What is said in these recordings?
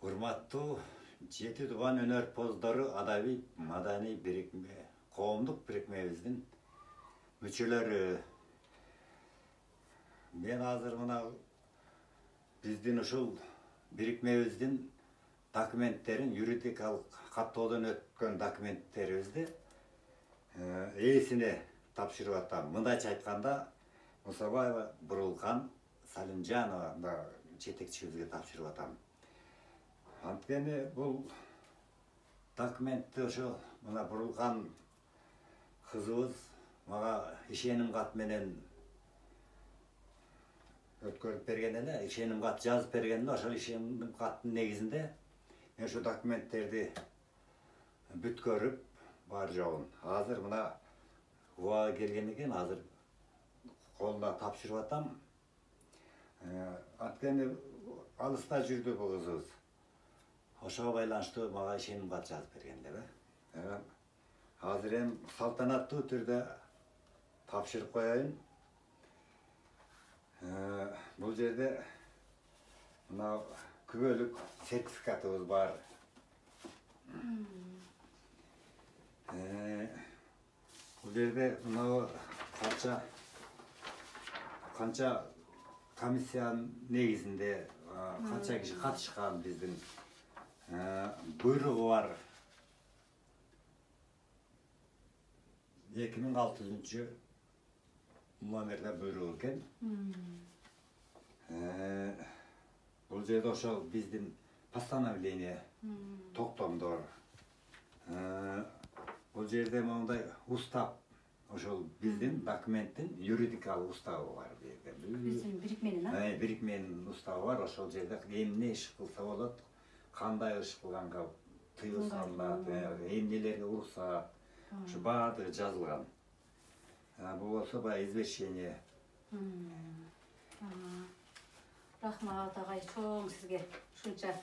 Урматтуу Жети Туган өнөрпоздору адаби маданий коомдук бирикмебиздин мүчөлөрү. Мен азыр мына биздин ушул бирикмебиздин документтерин, юридикалык каттоодон өткөн документтерибизди ээсине тапшырып атам. Мындайча айтканда, Мусабаева Бурулкан Салимжанова жетекчибизге тапшырып атам. Анткени бул документти ошо мына Бурулкан кызыбыз мага ишеним кат менен өткөрүп берген эле, ишеним кат жазып берген эле. Ошол ишеним каттын негизинде мен ушу документтерди бүткөрүп бар жогун азыр мына убага келген экен, азыр колуна тапшырып атам. Анткени алыста жүрдү бул кызыбыз. Ошого байланыштуу мага ишеним кат жазып берген эле. Азыр эми салтанаттуу түрдө тапшырып коеюн. Бул жерде мына күбөлүк сертификатыбыз бар. Бул жерде мына канча комиссиянын негизинде канча киши катышкан, биздин буйругу бар. 2600 номерде буйругу экен. Бул жерде ошол биздин постановление, токтомдор. Бул жерде мондай устав, ошол биздин документтин юридикалык уставы бар. Биздин бирикменин, бирикменин уставы бар. Ошол жерде эмне иш кылса болот, кандай иш кылганга тыюу салынат, эмнелерге уруксат, ушу баардыгы жазылган. Бул болсо баягы извещение. Рахмат агай, чоң сизге ушунча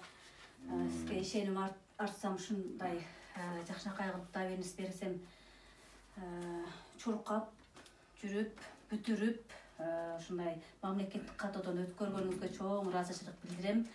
сизге ишеним артсам, ушундай жакшынакай кылып доверенность берсем, чуркап жүрүп, бүтүрүп, ушундай мамлекеттик каттоодон өткөргөнүңүзгө чоң ыраазычылык билдирем.